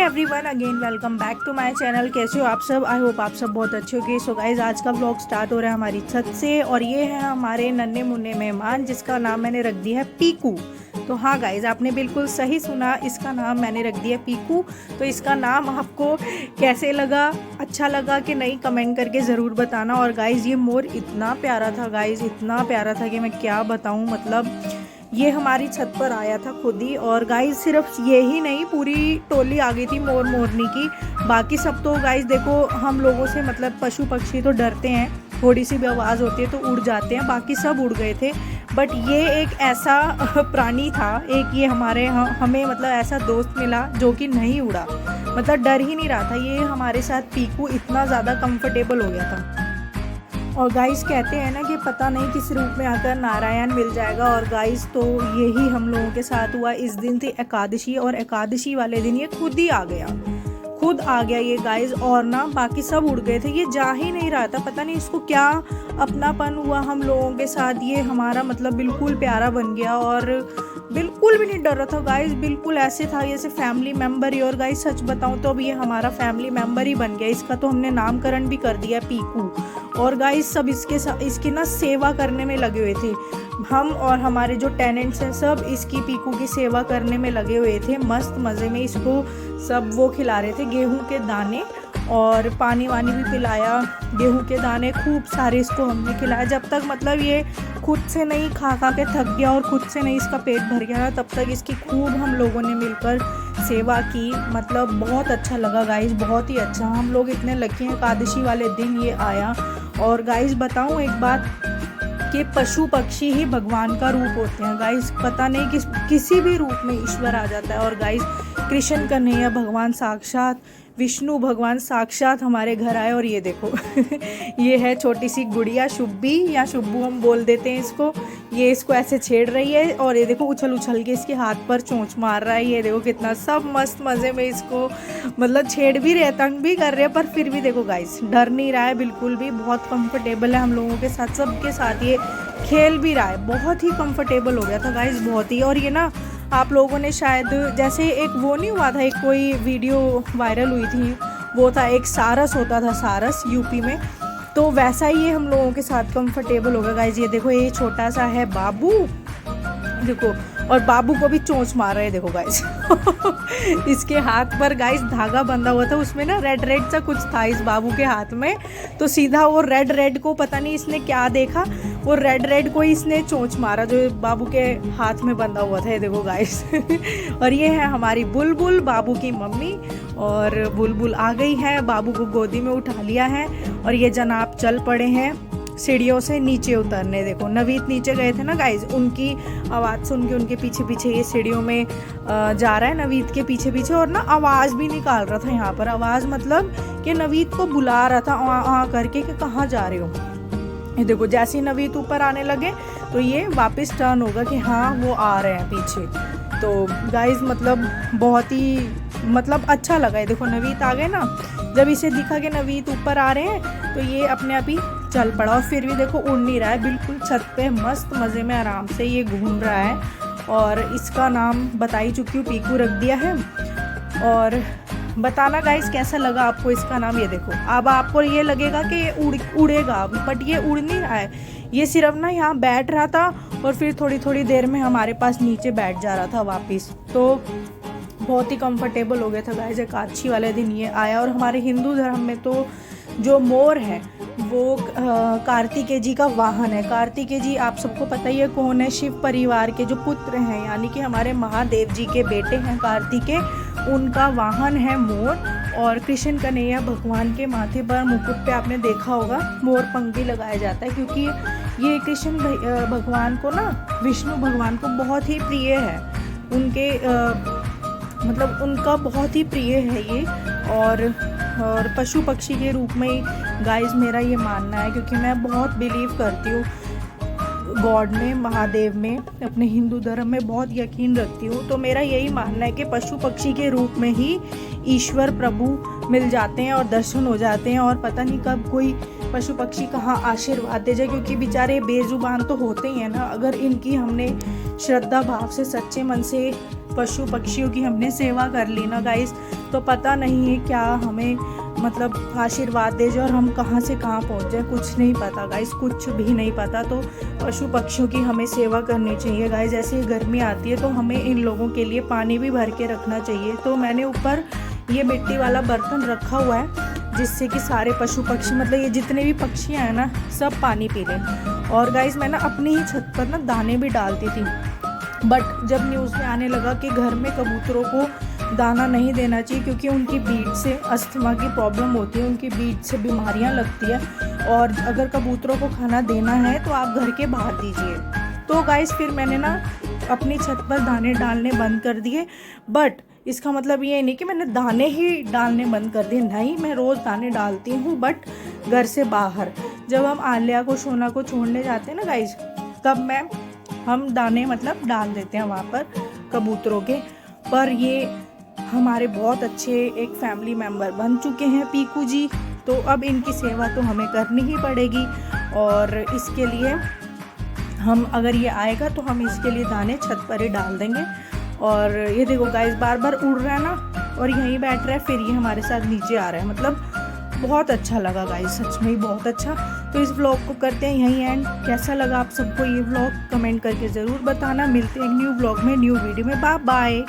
Everyone, again welcome back to my channel. कैसे हो आप सब? आई होप आप सब बहुत अच्छे होंगे। सो गाइज, आज का व्लॉग स्टार्ट हो रहा है हमारी छत से, और ये है हमारे नन्हे मुन्ने मेहमान जिसका नाम मैंने रख दिया है पीकू। तो हाँ गाइज, आपने बिल्कुल सही सुना, इसका नाम मैंने रख दिया पीकू। तो इसका नाम आपको कैसे लगा, अच्छा लगा कि नहीं, कमेंट करके ज़रूर बताना। और गाइज, ये मोर इतना प्यारा था गाइज, इतना प्यारा था कि मैं क्या बताऊँ। मतलब ये हमारी छत पर आया था खुद ही। और गाइस, सिर्फ ये ही नहीं, पूरी टोली आ गई थी मोर मोरनी की। बाकी सब तो गाइस देखो, हम लोगों से मतलब पशु पक्षी तो डरते हैं, थोड़ी सी भी आवाज़ होती है तो उड़ जाते हैं, बाकी सब उड़ गए थे। बट ये एक ऐसा प्राणी था, एक ये हमें मतलब ऐसा दोस्त मिला जो कि नहीं उड़ा, मतलब डर ही नहीं रहा था। ये हमारे साथ पीकू इतना ज़्यादा कंफर्टेबल हो गया था। और गाइस, कहते हैं ना कि पता नहीं किस रूप में आकर नारायण मिल जाएगा। और गाइस, तो यही हम लोगों के साथ हुआ। इस दिन थी एकादशी, और एकादशी वाले दिन ये खुद ही आ गया, खुद आ गया ये गाइस। और ना बाकी सब उड़ गए थे, ये जा ही नहीं रहा था। पता नहीं इसको क्या अपनापन हुआ हम लोगों के साथ, ये हमारा मतलब बिल्कुल प्यारा बन गया। और बिल्कुल भी नहीं डर रहा था गाइस, बिल्कुल ऐसे था जैसे फैमिली मेम्बर ही। और गाइस, सच बताऊं तो अब ये हमारा फैमिली मेम्बर ही बन गया। इसका तो हमने नामकरण भी कर दिया पीकू। और गाइस, सब इसकी ना सेवा करने में लगे हुए थे। हम और हमारे जो टेनेंट्स हैं सब इसकी पीकू की सेवा करने में लगे हुए थे, मस्त मज़े में। इसको सब वो खिला रहे थे, गेहूं के दाने, और पानी वानी भी पिलाया। गेहूं के दाने खूब सारे इसको हमने खिलाया, जब तक मतलब ये खुद से नहीं खा के थक गया और खुद से नहीं इसका पेट भर गया ना, तब तक इसकी खूब हम लोगों ने मिलकर सेवा की। मतलब बहुत अच्छा लगा गाइस, बहुत ही अच्छा। हम लोग इतने लकी हैं, एकादशी वाले दिन ये आया। और गाइस, बताऊं एक बात, कि पशु पक्षी ही भगवान का रूप होते हैं गाइस। पता नहीं किसी भी रूप में ईश्वर आ जाता है। और गाइस, कृष्ण कन्हैया भगवान साक्षात, विष्णु भगवान साक्षात हमारे घर आए। और ये देखो ये है छोटी सी गुड़िया शुब्बी, या शुब्बू हम बोल देते हैं इसको। ये इसको ऐसे छेड़ रही है, और ये देखो उछल उछल के इसके हाथ पर चोंच मार रहा है। ये देखो कितना सब मस्त मज़े में इसको मतलब छेड़ भी रहे, तंग भी कर रहे हैं, पर फिर भी देखो गाइस, डर नहीं रहा है बिल्कुल भी। बहुत कंफर्टेबल है हम लोगों के साथ, सबके साथ ये खेल भी रहा है। बहुत ही कंफर्टेबल हो गया था गाइस, बहुत ही। और ये ना, आप लोगों ने शायद जैसे एक वो नहीं हुआ था, एक कोई वीडियो वायरल हुई थी, वो था एक सारस होता था, सारस यूपी में, तो वैसा ही ये हम लोगों के साथ कंफर्टेबल होगा गाइस। ये देखो, ये छोटा सा है बाबू, देखो, और बाबू को भी चोंच मार रहे हैं, देखो गाइस इसके हाथ पर गाइस धागा बंधा हुआ था, उसमें ना रेड रेड सा कुछ था इस बाबू के हाथ में। तो सीधा वो रेड रेड को पता नहीं इसने क्या देखा, वो रेड रेड को इसने चोंच मारा जो बाबू के हाथ में बंधा हुआ था। ये देखो गाइस और ये है हमारी बुलबुल, बाबू की मम्मी। और बुलबुल आ गई है, बाबू को गोदी में उठा लिया है, और ये जनाब चल पड़े हैं सीढ़ियों से नीचे उतरने। देखो, नवीद नीचे गए थे ना गाइज, उनकी आवाज़ सुन के उनके पीछे पीछे ये सीढ़ियों में जा रहा है, नवीद के पीछे पीछे। और ना आवाज़ भी निकाल रहा था यहाँ पर, आवाज़ मतलब कि नवीद को बुला रहा था आ करके कि कहाँ जा रहे हो। ये देखो, जैसे ही नवीद ऊपर आने लगे तो ये वापस टर्न होगा कि हाँ वो आ रहे हैं पीछे। तो गाइज, मतलब बहुत ही मतलब अच्छा लगा। ये देखो, नवीद आ गए ना, जब इसे दिखा कि नवीद ऊपर आ रहे हैं तो ये अपने आप ही चल पड़ा। और फिर भी देखो, उड़ नहीं रहा है, बिल्कुल छत पे मस्त मज़े में आराम से ये घूम रहा है। और इसका नाम बता ही चुकी हूँ, पीकू रख दिया है। और बताना गाइस कैसा लगा आपको इसका नाम। ये देखो, अब आपको ये लगेगा कि ये उड़ेगा, बट ये उड़ नहीं रहा है, ये सिर्फ ना यहाँ बैठ रहा था, और फिर थोड़ी थोड़ी देर में हमारे पास नीचे बैठ जा रहा था वापस। तो बहुत ही कंफर्टेबल हो गया था गाइस, एकादशी वाले दिन ये आया। और हमारे हिंदू धर्म में तो जो मोर है वो कार्तिकेय जी का वाहन है। कार्तिकेय जी आप सबको पता ही है कौन है, शिव परिवार के जो पुत्र हैं, यानी कि हमारे महादेव जी के बेटे हैं कार्तिकेय, उनका वाहन है मोर। और कृष्ण कन्हैया भगवान के माथे पर मुकुट पे आपने देखा होगा मोर पंख भी लगाया जाता है, क्योंकि ये कृष्ण भगवान को ना, विष्णु भगवान को बहुत ही प्रिय है, उनके मतलब उनका बहुत ही प्रिय है ये। और पशु पक्षी के रूप में गाइस मेरा ये मानना है, क्योंकि मैं बहुत बिलीव करती हूँ गॉड में, महादेव में, अपने हिंदू धर्म में बहुत यकीन रखती हूँ। तो मेरा यही मानना है कि पशु पक्षी के रूप में ही ईश्वर प्रभु मिल जाते हैं और दर्शन हो जाते हैं। और पता नहीं कब कोई पशु पक्षी कहाँ आशीर्वाद दे जाए, क्योंकि बेचारे बेजुबान तो होते ही हैं ना। अगर इनकी हमने श्रद्धा भाव से, सच्चे मन से पशु पक्षियों की हमने सेवा कर ली ना गाइस, तो पता नहीं है क्या हमें मतलब आशीर्वाद दे जाए और हम कहाँ से कहाँ पहुँच जाए, कुछ नहीं पता गाइस, कुछ भी नहीं पता। तो पशु पक्षियों की हमें सेवा करनी चाहिए गाइस। जैसे गर्मी आती है तो हमें इन लोगों के लिए पानी भी भर के रखना चाहिए। तो मैंने ऊपर ये मिट्टी वाला बर्तन रखा हुआ है जिससे कि सारे पशु पक्षी मतलब ये जितने भी पक्षियाँ हैं ना सब पानी पी लें। और गाइस मैं ना अपनी ही छत पर ना दाने भी डालती थी, बट जब न्यूज़ में आने लगा कि घर में कबूतरों को दाना नहीं देना चाहिए क्योंकि उनकी बीट से अस्थमा की प्रॉब्लम होती है, उनकी बीट से बीमारियां लगती है, और अगर कबूतरों को खाना देना है तो आप घर के बाहर दीजिए। तो गाइस फिर मैंने ना अपनी छत पर दाने डालने बंद कर दिए। बट इसका मतलब ये नहीं कि मैंने दाने ही डालने बंद कर दिए, नहीं, मैं रोज़ दाने डालती हूँ, बट घर से बाहर। जब हम आलिया को सोना को छोड़ने जाते हैं ना गाइस, तब हम दाने मतलब डाल देते हैं वहाँ पर कबूतरों के। पर ये हमारे बहुत अच्छे एक फैमिली मेम्बर बन चुके हैं पीकू जी, तो अब इनकी सेवा तो हमें करनी ही पड़ेगी। और इसके लिए हम अगर ये आएगा तो हम इसके लिए दाने छत पर ही डाल देंगे। और ये देखो गाइस बार बार उड़ रहा है ना और यहीं बैठ रहा है, फिर ये हमारे साथ नीचे आ रहा है। मतलब बहुत अच्छा लगा गाइस, सच में ही बहुत अच्छा। तो इस व्लॉग को करते हैं यहीं एंड। कैसा लगा आप सबको ये व्लॉग कमेंट करके ज़रूर बताना। मिलते हैं एक न्यू व्लॉग में, न्यू वीडियो में। Bye bye.